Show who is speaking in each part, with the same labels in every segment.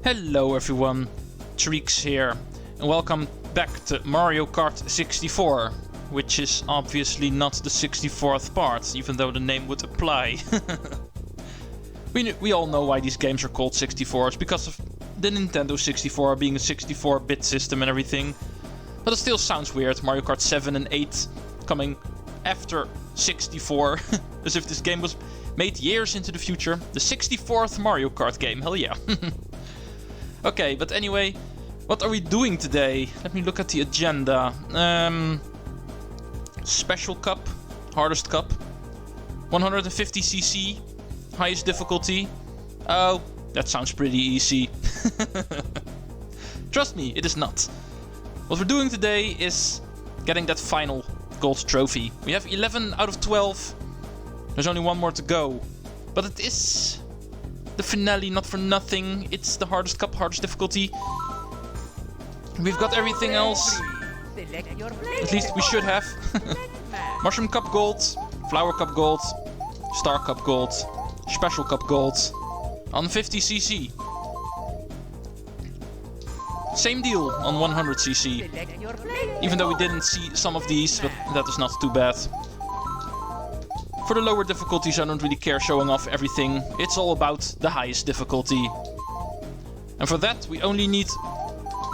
Speaker 1: Hello everyone, Treecks here, and welcome back to Mario Kart 64, which is obviously not the 64th part, even though the name would apply. we all know why these games are called 64s, because of the Nintendo 64 being a 64-bit system and everything. But it still sounds weird, Mario Kart 7 and 8 coming after 64, as if this game was made years into the future. The 64th Mario Kart game, hell yeah. Okay, but anyway, what are we doing today? Let me look at the agenda. Special Cup, hardest cup, 150cc, highest difficulty. Oh, that sounds pretty easy. Trust me, it is not. What we're doing today is getting that final gold trophy. We have 11 out of 12. There's only one more to go. But it is the finale, not for nothing. It's the hardest cup, hardest difficulty. We've got everything else. At least we should have. Mushroom Cup Gold, Flower Cup Gold, Star Cup Gold, Special Cup Gold, on 50cc. Same deal on 100cc. Even though we didn't see some of these, but that is not too bad. For the lower difficulties, I don't really care showing off everything. It's all about the highest difficulty. And for that, we only need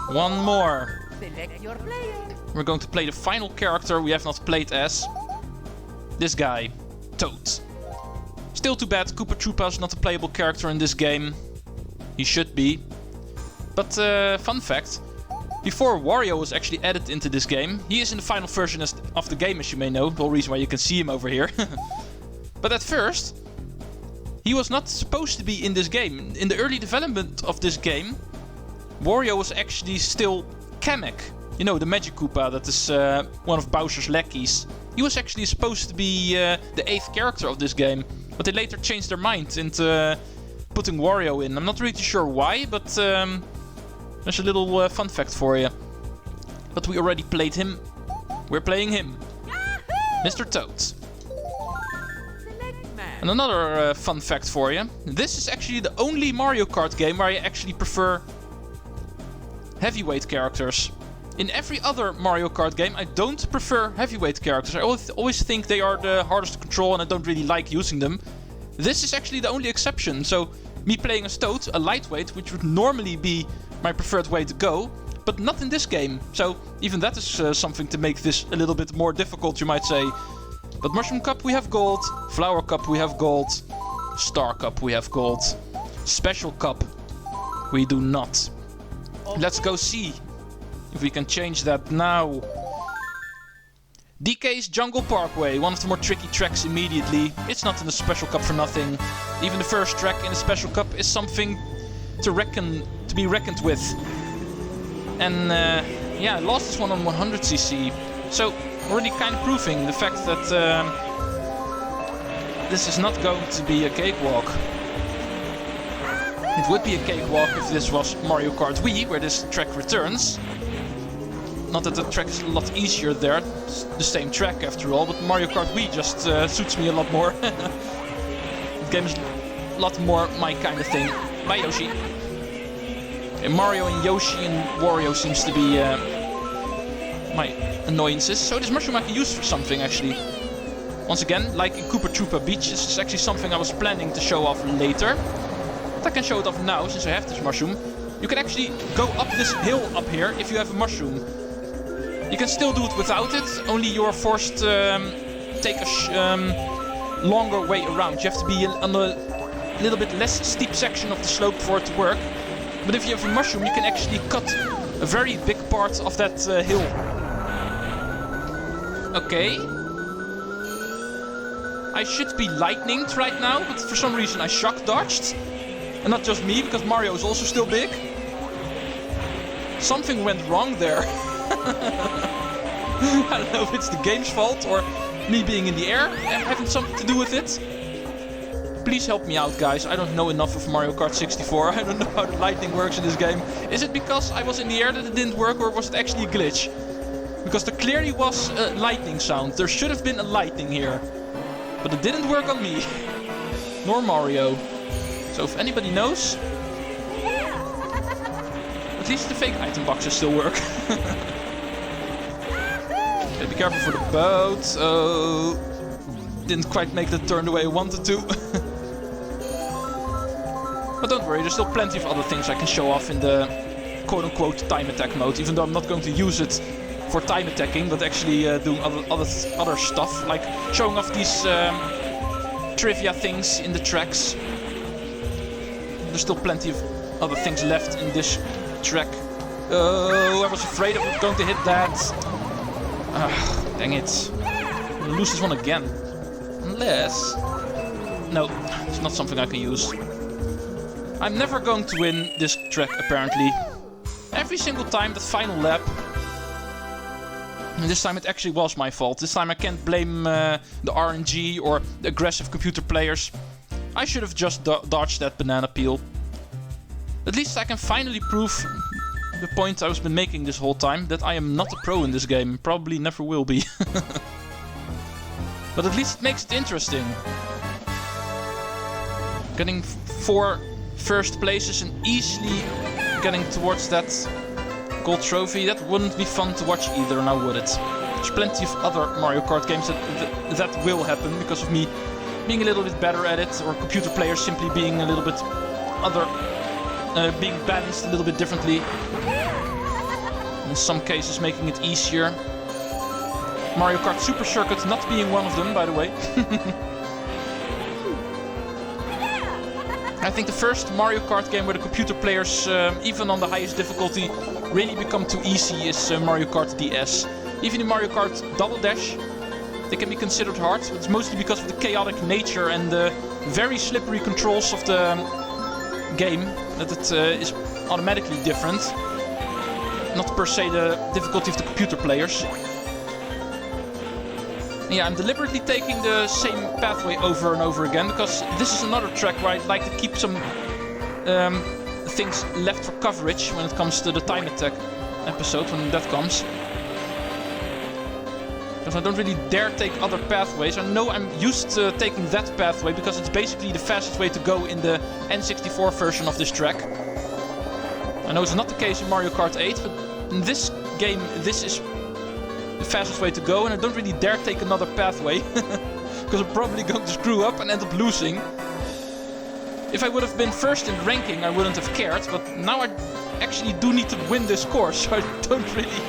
Speaker 1: one more. We're going to play the final character we have not played as. This guy, Toad. Still too bad, Koopa Troopa is not a playable character in this game. He should be. But fun fact, before Wario was actually added into this game, he is in the final version of the game, as you may know. The whole reason why you can see him over here. But at first, he was not supposed to be in this game. In the early development of this game, Wario was actually still Kamek. You know, the Magic Koopa that is one of Bowser's lackeys. He was actually supposed to be the 8th character of this game. But they later changed their mind into putting Wario in. I'm not really sure why, but there's a little fun fact for you. But we already played him. We're playing him. Mr. Toad. And another fun fact for you. This is actually the only Mario Kart game where I actually prefer heavyweight characters. In every other Mario Kart game, I don't prefer heavyweight characters. I always think they are the hardest to control and I don't really like using them. This is actually the only exception. So, me playing as Toad, a lightweight, which would normally be my preferred way to go, but not in this game. So, even that is something to make this a little bit more difficult, you might say. But Mushroom Cup we have gold, Flower Cup we have gold, Star Cup we have gold, Special Cup we do not. Let's go see if we can change that now. DK's Jungle Parkway, one of the more tricky tracks immediately. It's not in the Special Cup for nothing. Even the first track in the Special Cup is something to be reckoned with. And yeah, I lost this one on 100cc. So, already kind of proving the fact that this is not going to be a cakewalk. It would be a cakewalk if this was Mario Kart Wii, where this track returns. Not that the track is a lot easier there, it's the same track after all, but Mario Kart Wii just suits me a lot more. The game is a lot more my kind of thing. Bye Yoshi. And Mario and Yoshi and Wario seems to be my annoyances. So this mushroom I can use for something actually. Once again, like in Koopa Troopa Beach, this is actually something I was planning to show off later. But I can show it off now since I have this mushroom. You can actually go up this hill up here if you have a mushroom. You can still do it without it, only you're forced to take a longer way around. You have to be on a little bit less steep section of the slope for it to work. But if you have a mushroom, you can actually cut a very big part of that hill. Okay. I should be lightninged right now, but for some reason I shock dodged. And not just me, because Mario is also still big. Something went wrong there. I don't know if it's the game's fault or me being in the air having something to do with it. Please help me out, guys. I don't know enough of Mario Kart 64. I don't know how the lightning works in this game. Is it because I was in the air that it didn't work, or was it actually a glitch? Because there clearly was a lightning sound. There should have been a lightning here. But it didn't work on me. Nor Mario. So if anybody knows, At least the fake item boxes still work. Okay, be careful for the boat. Oh, didn't quite make the turn the way I wanted to. But don't worry, there's still plenty of other things I can show off in the quote-unquote time attack mode, even though I'm not going to use it for time attacking, but actually doing other stuff, like showing off these trivia things in the tracks. There's still plenty of other things left in this track. Oh, I was afraid I was going to hit that. Dang it. I'm gonna lose this one again. Unless... No, it's not something I can use. I'm never going to win this track, apparently. Every single time, the final lap. And this time it actually was my fault. This time I can't blame the RNG or the aggressive computer players. I should have just dodged that banana peel. At least I can finally prove the point I've been making this whole time, that I am not a pro in this game. Probably never will be. But at least it makes it interesting. Getting 4 first places and easily getting towards that gold trophy, that wouldn't be fun to watch either, now would it? There's plenty of other Mario Kart games that will happen because of me being a little bit better at it, or computer players simply being a little bit being balanced a little bit differently. In some cases making it easier. Mario Kart Super Circuit not being one of them, by the way. I think the first Mario Kart game where the computer players, even on the highest difficulty, really become too easy is Mario Kart DS. Even in Mario Kart Double Dash, they can be considered hard. It's mostly because of the chaotic nature and the very slippery controls of the game that it is automatically different. Not per se the difficulty of the computer players. Yeah, I'm deliberately taking the same pathway over and over again, because this is another track where I'd like to keep some things left for coverage when it comes to the time attack episode, when that comes. Because I don't really dare take other pathways. I know I'm used to taking that pathway because it's basically the fastest way to go in the N64 version of this track. I know it's not the case in Mario Kart 8, but in this game this is the fastest way to go, and I don't really dare take another pathway because I'm probably going to screw up and end up losing. If I would have been first in the ranking, I wouldn't have cared, but now I actually do need to win this course, so I don't really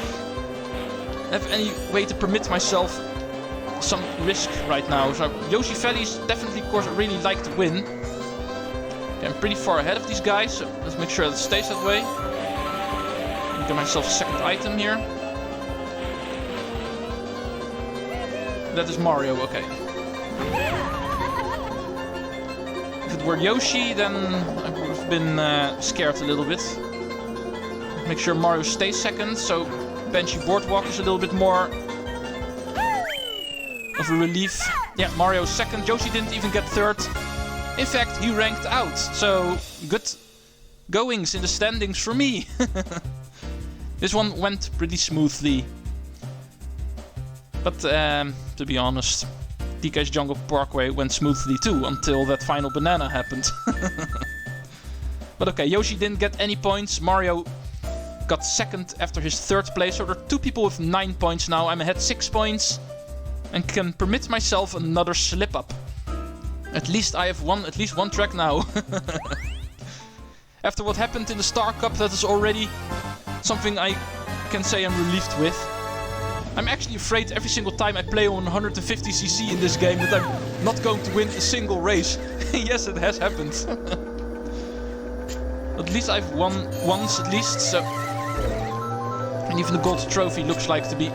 Speaker 1: have any way to permit myself some risk right now. So Yoshi Valley is definitely a course I really like to win. Okay, I'm pretty far ahead of these guys, so let's make sure that it stays that way. Get myself a second item here. That is Mario, okay. If it were Yoshi, then I would have been scared a little bit. Make sure Mario stays second, so Banshee Boardwalk is a little bit more of a relief. Yeah, Mario's second. Yoshi didn't even get third. In fact, he ranked out, so good goings in the standings for me. This one went pretty smoothly. But to be honest, DK's Jungle Parkway went smoothly too, until that final banana happened. But okay, Yoshi didn't get any points. Mario got second after his third place, so there are 2 people with 9 points now. I'm ahead 6 points and can permit myself another slip up. At least I have won at least one track now. After what happened in the Star Cup, that is already something I can say I'm relieved with. I'm actually afraid every single time I play on 150cc in this game that I'm not going to win a single race. Yes, it has happened. At least I've won once at least, so... And even the gold trophy looks like to be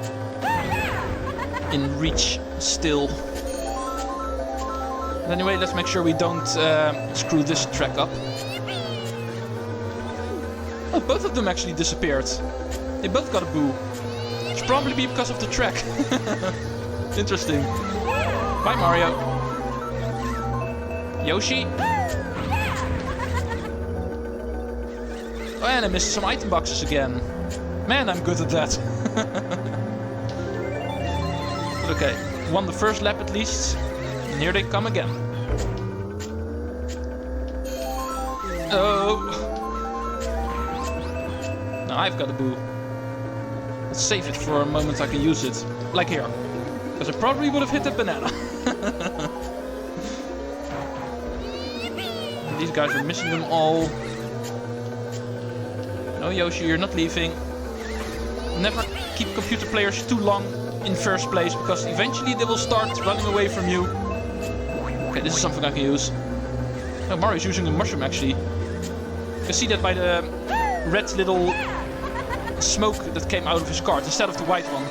Speaker 1: in reach still. But anyway, let's make sure we don't screw this track up. Oh, both of them actually disappeared. They both got a boo. Should probably be because of the track. Interesting. Bye, Mario. Yoshi. Oh, and I missed some item boxes again. Man, I'm good at that. But okay, won the first lap at least. And here they come again. Oh. I've got a boo. Let's save it for a moment I can use it. Like here. Because I probably would have hit that banana. These guys are missing them all. No, Yoshi, you're not leaving. Never keep computer players too long in first place, because eventually they will start running away from you. Okay, this is something I can use. Oh, Mario's using a mushroom, actually. You can see that by the red little smoke that came out of his cart instead of the white one.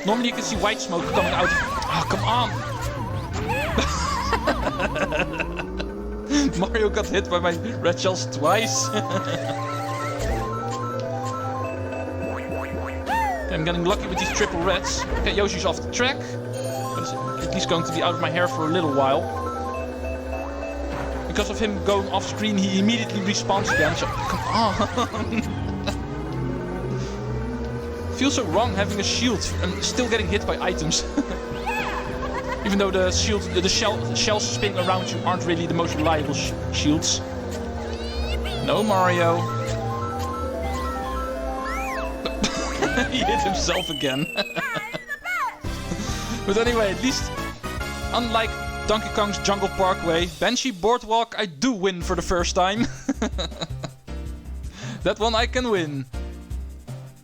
Speaker 1: Normally you can see white smoke coming out of... Oh, come on! Mario got hit by my red shells twice. I'm getting lucky with these triple reds. Okay, Yoshi's off the track. But he's at least going to be out of my hair for a little while. Because of him going off screen, he immediately respawns again. So, come on. Feels so wrong having a shield and still getting hit by items. Even though the shield, the shells spinning around you aren't really the most reliable shields. No, Mario. He hit himself again. But anyway, at least, unlike Donkey Kong's Jungle Parkway, Banshee Boardwalk I do win for the first time. That one I can win.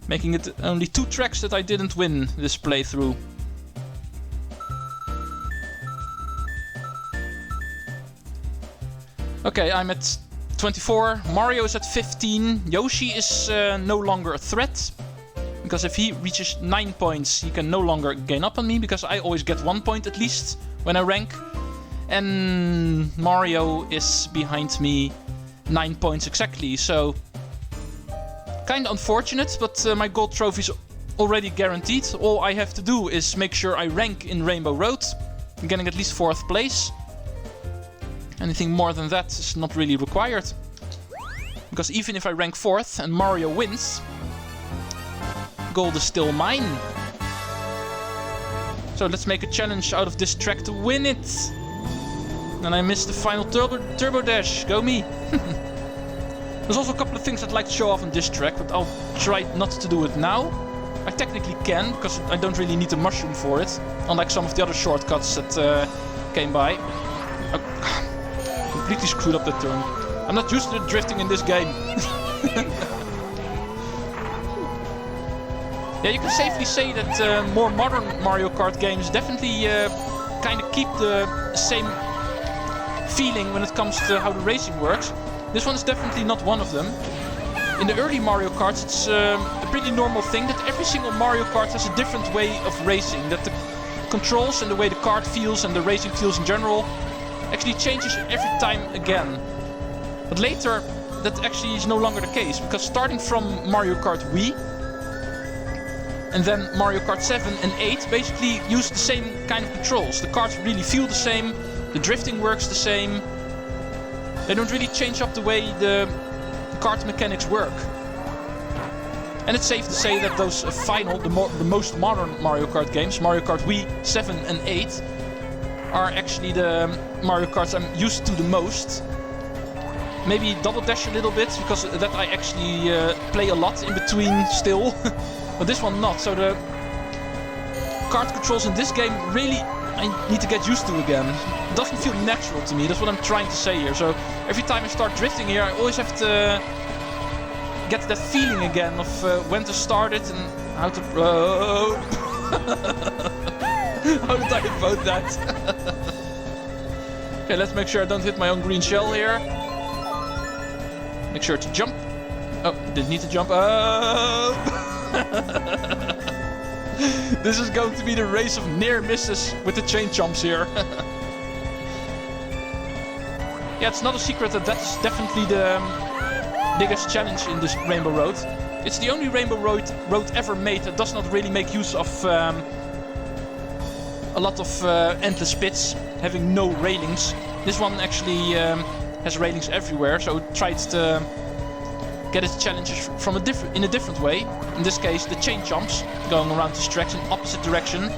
Speaker 1: Making it only 2 tracks that I didn't win this playthrough. Okay, I'm at 24, Mario is at 15, Yoshi is no longer a threat. Because if he reaches 9 points, he can no longer gain up on me, because I always get 1 point at least when I rank. And Mario is behind me 9 points exactly, so... Kinda unfortunate, but my gold trophy's already guaranteed. All I have to do is make sure I rank in Rainbow Road, getting at least 4th place. Anything more than that is not really required. Because even if I rank 4th and Mario wins, gold is still mine. So let's make a challenge out of this track to win it. And I missed the final turbo dash. Go me. There's also a couple of things I'd like to show off on this track, but I'll try not to do it now. I technically can, because I don't really need a mushroom for it. Unlike some of the other shortcuts that came by. Completely screwed up that turn. I'm not used to drifting in this game. Yeah, you can safely say that more modern Mario Kart games definitely kind of keep the same feeling when it comes to how the racing works. This one is definitely not one of them. In the early Mario Karts, it's a pretty normal thing that every single Mario Kart has a different way of racing. That the controls and the way the kart feels and the racing feels in general actually changes every time again. But later, that actually is no longer the case, because starting from Mario Kart Wii and then Mario Kart 7 and 8 basically use the same kind of controls. The karts really feel the same, the drifting works the same. They don't really change up the way the kart mechanics work. And it's safe to say that those the most modern Mario Kart games, Mario Kart Wii 7 and 8, are actually the Mario Karts I'm used to the most. Maybe Double Dash a little bit, because that I actually play a lot in between still. But this one not, so the kart controls in this game really I need to get used to again. It doesn't feel natural to me, that's what I'm trying to say here. So every time I start drifting here, I always have to get that feeling again of when to start it and how to... How did I vote that? Okay, let's make sure I don't hit my own green shell here. Make sure to jump. Oh, didn't need to jump. Oh! This is going to be the race of near misses with the chain jumps here. Yeah, it's not a secret that that's definitely the biggest challenge in this Rainbow Road. It's the only Rainbow Road ever made that does not really make use of a lot of endless pits, having no railings. This one actually has railings everywhere, so it tries to get its challenges from in a different way. In this case, the chain jumps, going around these tracks in opposite direction,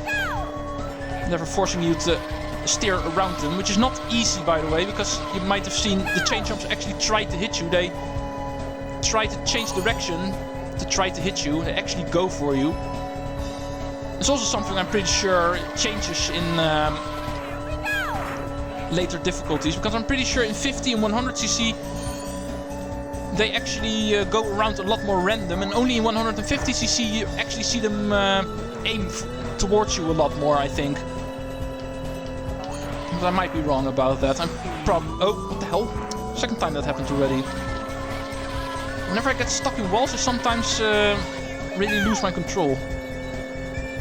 Speaker 1: never forcing you to steer around them, which is not easy, by the way, because you might have seen the chain jumps actually try to hit you. They try to change direction to try to hit you. They actually go for you. It's also something I'm pretty sure changes in later difficulties, because I'm pretty sure in 50 and 100cc they actually go around a lot more random, and only in 150cc you actually see them aim towards you a lot more, I think. But I might be wrong about that. I'm oh, what the hell? Second time that happened already. Whenever I get stuck in walls, I sometimes really lose my control.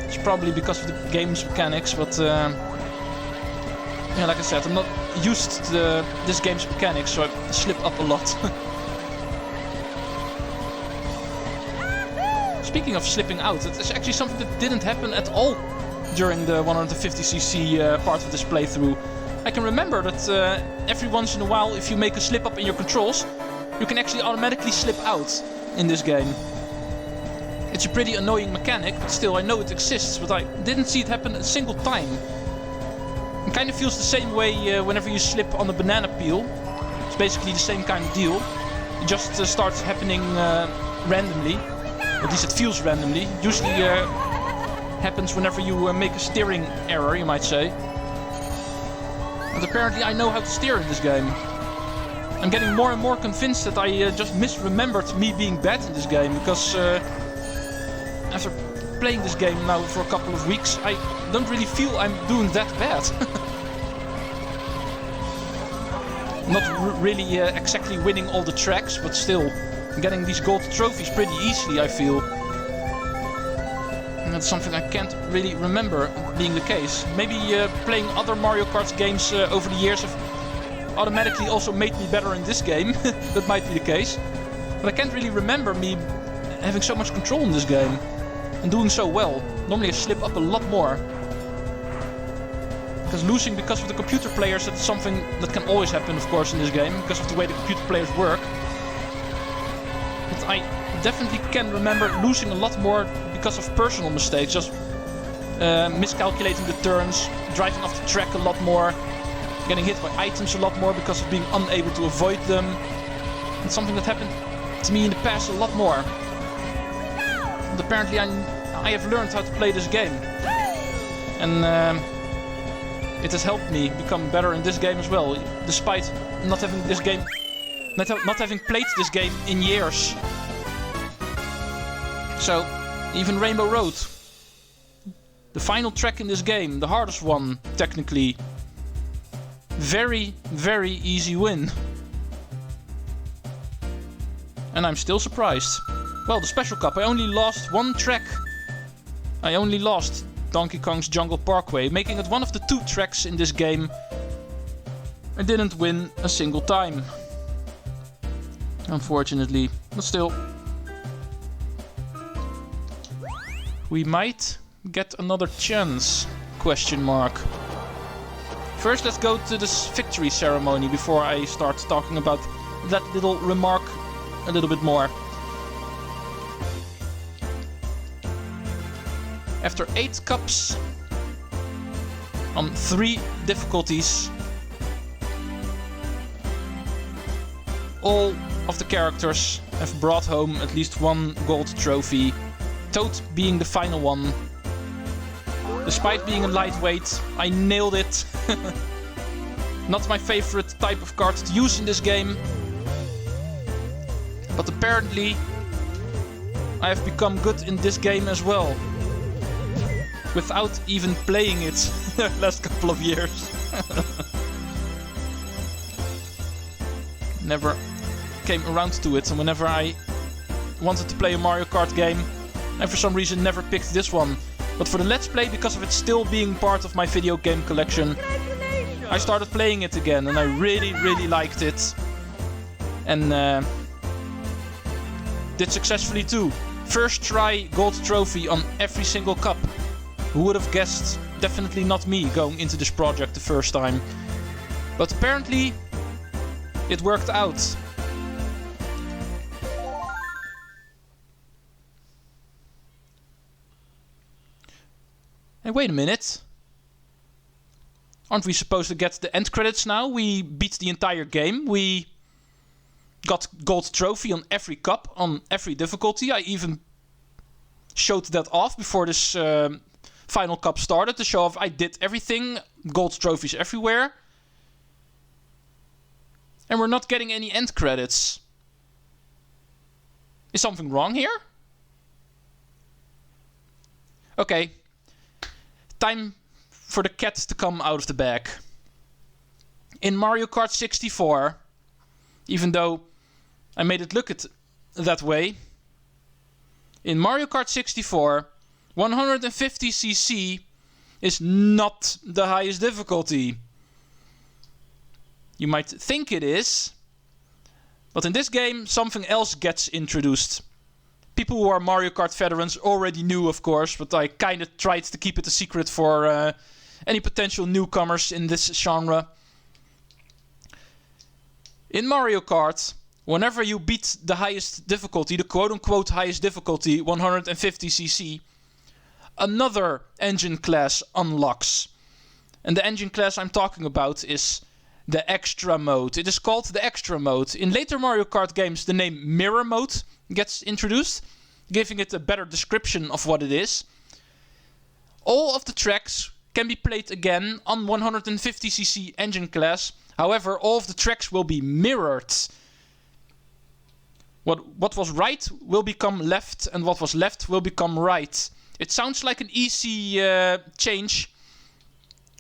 Speaker 1: It's probably because of the game's mechanics, but yeah, like I said, I'm not used to this game's mechanics, so I slip up a lot. Speaking of slipping out, it's actually something that didn't happen at all during the 150cc part of this playthrough. I can remember that every once in a while, if you make a slip up in your controls, you can actually automatically slip out in this game. It's a pretty annoying mechanic, but still I know it exists, but I didn't see it happen a single time. It kind of feels the same way whenever you slip on a banana peel. It's basically the same kind of deal. It just starts happening randomly. At least it feels randomly. It usually happens whenever you make a steering error, you might say. And apparently I know how to steer in this game. I'm getting more and more convinced that I just misremembered me being bad in this game, because after playing this game now for a couple of weeks, I don't really feel I'm doing that bad. Not really exactly winning all the tracks, but still getting these gold trophies pretty easily, I feel. And that's something I can't really remember being the case. Maybe playing other Mario Kart games over the years have automatically also made me better in this game. That might be the case. But I can't really remember me having so much control in this game and doing so well. Normally I slip up a lot more. Because losing because of the computer players, that's something that can always happen, of course, in this game, because of the way the computer players work. But I definitely can remember losing a lot more because of personal mistakes, just miscalculating the turns, driving off the track a lot more, getting hit by items a lot more because of being unable to avoid them. It's something that happened to me in the past a lot more. And apparently I have learned how to play this game. And it has helped me become better in this game as well, despite not having this game, not having played this game in years. So, even Rainbow Road, the final track in this game, the hardest one, technically. Very, very easy win. And I'm still surprised. Well, the Special Cup, I only lost one track. I only lost Donkey Kong's Jungle Parkway, making it one of the 2 tracks in this game I didn't win a single time. Unfortunately, but still. We might get another chance, question mark. First, let's go to this victory ceremony before I start talking about that little remark a little bit more. After 8 cups on 3 difficulties, all of the characters have brought home at least 1 gold trophy, Toad being the final one. Despite being a lightweight, I nailed it. Not my favorite type of card to use in this game, but apparently I have become good in this game as well, without even playing it the last couple of years. Never came around to it, and whenever I wanted to play a Mario Kart game, I for some reason never picked this one. But for the Let's Play, because of it still being part of my video game collection, I started playing it again, and I really, really liked it. And did successfully too. First try gold trophy on every single cup. Who would have guessed? Definitely not me going into this project the first time. But apparently it worked out. Hey, wait a minute. Aren't we supposed to get the end credits now? We beat the entire game. We got gold trophy on every cup, on every difficulty. I even showed that off before this final cup started to show off I did everything, gold trophies everywhere. And we're not getting any end credits. Is something wrong here? Okay. Time for the cat to come out of the bag. In Mario Kart 64, even though I made it look that way, in Mario Kart 64, 150cc is not the highest difficulty. You might think it is, but in this game something else gets introduced. People who are Mario Kart veterans already knew, of course, but I kind of tried to keep it a secret for any potential newcomers in this genre. In Mario Kart, whenever you beat the highest difficulty, the quote-unquote highest difficulty, 150cc, another engine class unlocks. And the engine class I'm talking about is the extra mode. It is called the extra mode. In later Mario Kart games, the name mirror mode gets introduced, giving it a better description of what it is. All of the tracks can be played again on 150cc engine class. However, all of the tracks will be mirrored. What was right will become left, and what was left will become right. It sounds like an easy change,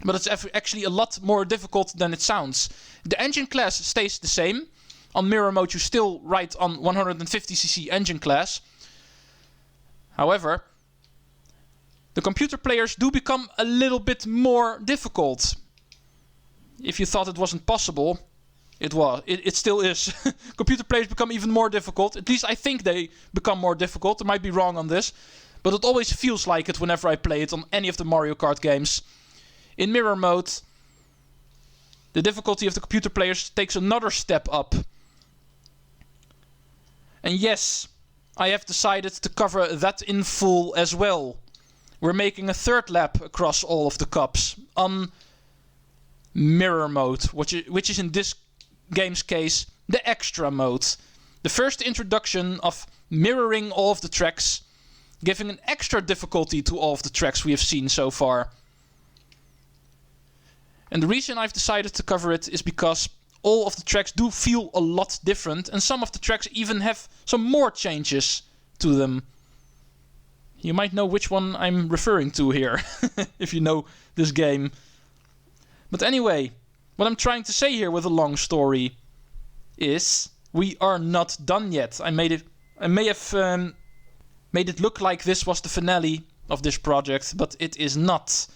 Speaker 1: but it's actually a lot more difficult than it sounds. The engine class stays the same. On mirror mode, you still ride on 150cc engine class. However, the computer players do become a little bit more difficult. If you thought it wasn't possible, it was. It still is. Computer players become even more difficult. At least I think they become more difficult. I might be wrong on this, but it always feels like it whenever I play it on any of the Mario Kart games. In mirror mode, the difficulty of the computer players takes another step up. And yes, I have decided to cover that in full as well. We're making a third lap across all of the cups on mirror mode, which is in this game's case the extra mode. The first introduction of mirroring all of the tracks, giving an extra difficulty to all of the tracks we have seen so far. And the reason I've decided to cover it is because all of the tracks do feel a lot different, and some of the tracks even have some more changes to them. You might know which one I'm referring to here, if you know this game. But anyway, what I'm trying to say here with a long story is we are not done yet. I may have made it look like this was the finale of this project, but it is not.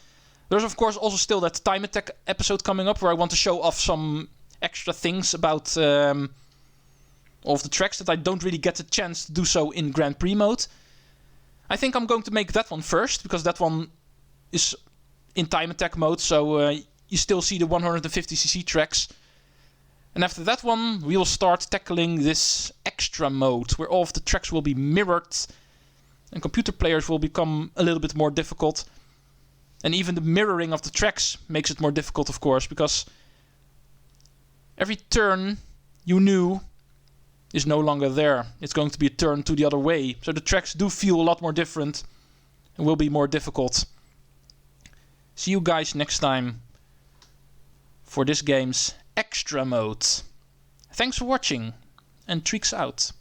Speaker 1: There's of course also still that time attack episode coming up where I want to show off some extra things about all of the tracks that I don't really get a chance to do so in Grand Prix mode. I think I'm going to make that one first, because that one is in time attack mode, so you still see the 150cc tracks. And after that one, we will start tackling this extra mode, where all of the tracks will be mirrored, and computer players will become a little bit more difficult. And even the mirroring of the tracks makes it more difficult, of course, because every turn you knew is no longer there. It's going to be a turn to the other way. So the tracks do feel a lot more different and will be more difficult. See you guys next time for this game's extra mode. Thanks for watching, and Treecks out.